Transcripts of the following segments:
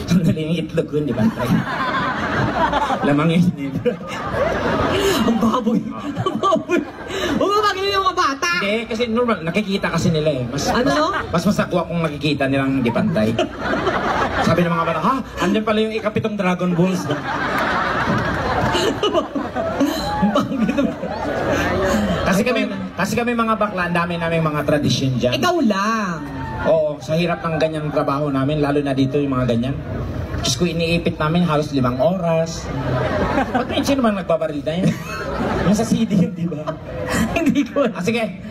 Sandali yung itlog ko, di ba? Lamang yun. Ang baboy. Ang baboy. Huwag mo magaling yung mga bata. Hindi, kasi normal, nakikita kasi nila eh. Mas masakwa kung nakikita nilang hindi pantay. Sabi ng mga bata, ha? Andyan pala yung ikapitong Dragon Balls. kasi kami mga bakla, ang dami naming mga tradisyon dyan. Ikaw lang. Oo, sa hirap ng ganyang trabaho namin, lalo na dito yung mga ganyan. Diyos ko, iniipit namin halos 5 oras. Ba't may sino bang nagbabaril na yun? Yung sa CD yun, di ba? Hindi ko. Sige,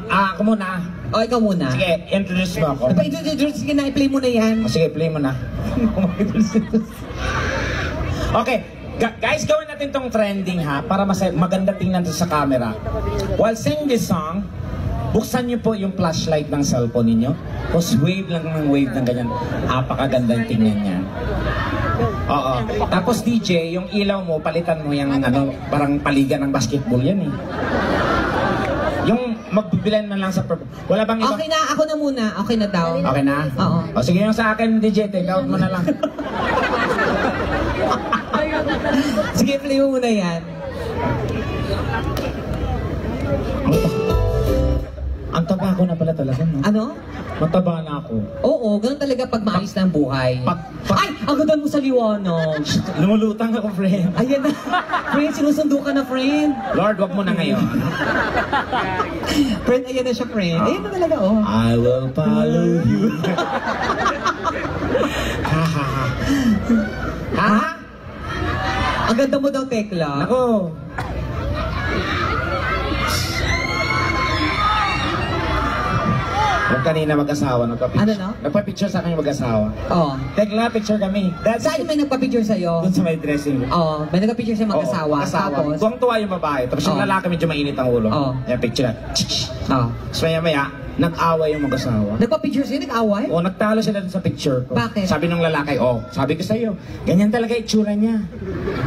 ako muna. O, ikaw muna. Sige, introduce mo ako. Sige na, i-play mo na yan. Sige, play mo na. Okay, guys, gawin natin tong trending ha, para maganda tingnan to sa camera. While singing this song, buksan niyo po yung flashlight ng cellphone ninyo. Tapos wave lang ng wave ng ganyan. Apakaganda yung tingnan niya. Oo. Tapos DJ, yung ilaw mo, palitan mo yung ano, parang paligan ng basketball yan eh. Yung magbibilan man lang sa purple. Wala bang ibang... Okay na, ako na muna. Okay na daw. Okay na? Oo. O sige yung sa akin, DJ, take out mo na lang. Sige, play mo muna yan. Ang taba ko na pala talaga, no? Ano? Mataba na ako. Oo, ganun talaga pag maayos na ang buhay. Ay, ang ganda mo sa liwanag. Lumulutang ako, friend. Ayan na. Friend, sinusundo ka na, friend. Lord, wag mo na ngayon. Friend, ayan na siya, friend. Ayan na talaga, oh. I will follow you. Ha? Ha? Ang ganda mo daw, Tekla. Ako. Yung kanina mag-asawa, nagpa-picture. Ano, no? Nagpa-picture sa akin yung mag-asawa. Oo. Tekla, picture kami. Saan may nagpa-picture sa'yo? Doon sa may dressing room. Oo, may nagpa-picture sa mag-asawa. Tapos? Tuwang-tuwa yung babae. Tapos yung lalaki medyo mainit ang ulo. Oo. Yung picture na. Oo. So maya-maya, nag-away yung mag-asawa. Nagpa-picture sa'yo? Nag-away? Oo, nagtalo sila dun sa picture ko. Bakit? Sabi ng lalaki, sabi ko sa'yo, ganyan talaga itsura niya.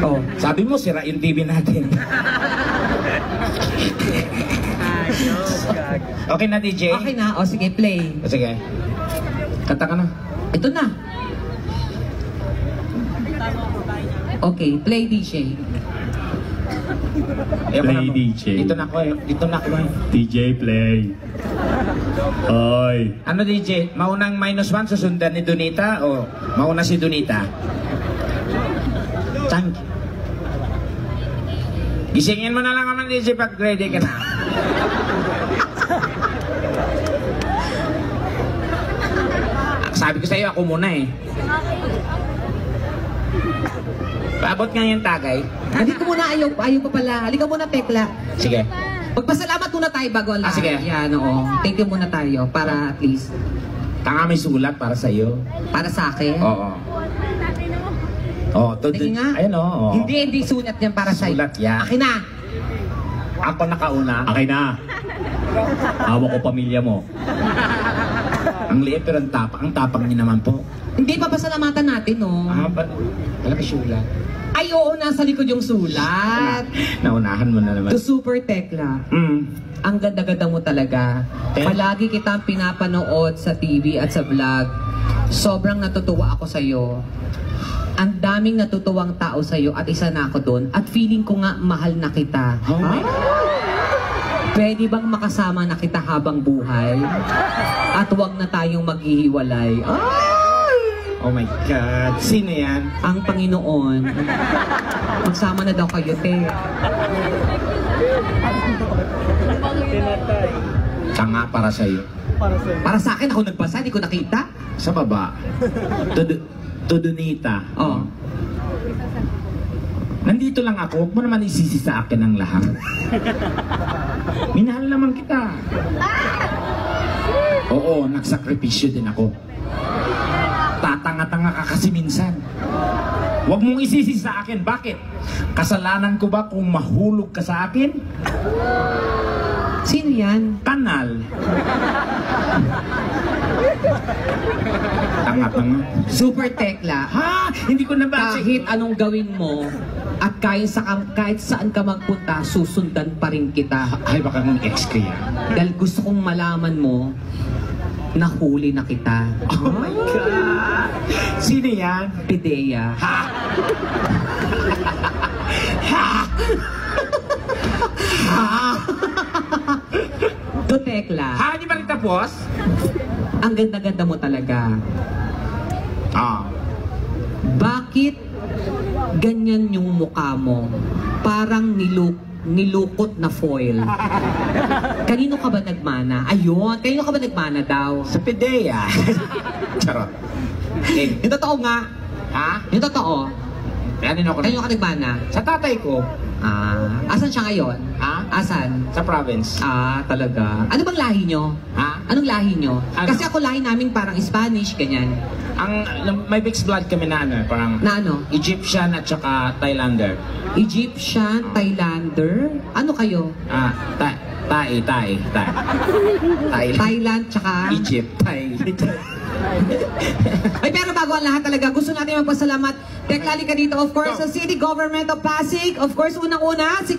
Oo. Sabi mo, sira yung TV natin. Okay na, DJ? Okay na. O, sige, play. Sige. Kanta ka na. Ito na. Okay, play, DJ. Play, DJ. Dito na ako eh. Dito na ako eh. DJ, play. Oy. Ano, DJ? Maunang -1 susundan ni Donita o mauna si Donita? Thank you. Gisingin mo na lang naman, DJ, pag ready ka na. Sabi ko sa'yo, ako muna eh. Paabot nga yung tagay. Halika muna, ayaw pa pala. Halika muna, Tekla. Sige. Magpasalamat muna tayo bago ang lahat. Sige. Yan, oo. Thank you muna tayo para at least. Tanga, may sulat para sa'yo. Para sa akin. Oo. Sige nga. Ayun, oo. Hindi sulat yan para sa'yo. Sulat yan. Akin na. Ako nakauna. Akin na. Hawak ko pamilya mo. Ang liit pero ang tapang niya naman po. Hindi, papasalamatan natin, no? Wala may sulat. Ay, oo, nasa likod yung sulat. Naunahan mo na naman. To Super Tekla. Ang ganda-ganda mo talaga. Palagi kitang pinapanood sa TV at sa vlog. Sobrang natutuwa ako sa'yo. Ang daming natutuwang tao sa'yo at isa na ako doon. At feeling ko nga mahal na kita. Oh my God. Pwede bang makasama na kita habang buhay? At huwag na tayong maghihiwalay. Oh my God. Sino yan? Ang Panginoon. Magsama na daw kayo, te. Tanga para sa'yo. Para sa akin, ako nagbasa, hindi ko nakita. Sa baba. To Donita. Oh. Nandito lang ako. Huwag mo naman isisi sa akin ang lahat. Minahal naman kita. Oo, nagsakripisyo din ako. Tatanga-tanga ka kasi minsan. Huwag mong isisi sa akin. Bakit? Kasalanan ko ba kung mahulog ka sa akin? Sino yan? Kanal. Tanga-tanga. Super Tekla. Ha? Hindi ko na ba? Kahit anong gawin mo, at kahit saan ka magpunta, susundan pa rin kita. Ay, baka mong ex ko yan. Dahil gusto kong malaman mo, nahuli na kita. Oh my God! Sino yan? Pidea. Ha? Ha? Ha? To Tekla. Ha? Di ba rin tapos? Ang ganda-ganda mo talaga. Ah. Bakit ganyan yung mukha mo? Parang nilukot na foil. Kanino ka ba nagmana? Ayun, kanino ka ba nagmana daw? Sa Pidea. Charot. Okay. Yung totoo nga. Ha? Yung totoo. Kanino ako Kanino ka nagmana? Sa tatay ko. Asan siya ngayon? Ha? Asan? Sa province. Talaga. Ano bang lahi nyo? Ha? Anong lahi nyo? Ano? Kasi ako lahi namin parang Spanish, ganyan. May mixed blood kami na ano, parang Na ano? Egyptian at saka Thailander. Egyptian, Thailander? Ano kayo? Thai. Thailand, tsaka... Egypt. Thai. Ay, pero bago ang lahat talaga, gusto natin magpasalamat. Tekla ka dito, of course, sa City Government of Pasig. Of course, unang-una, si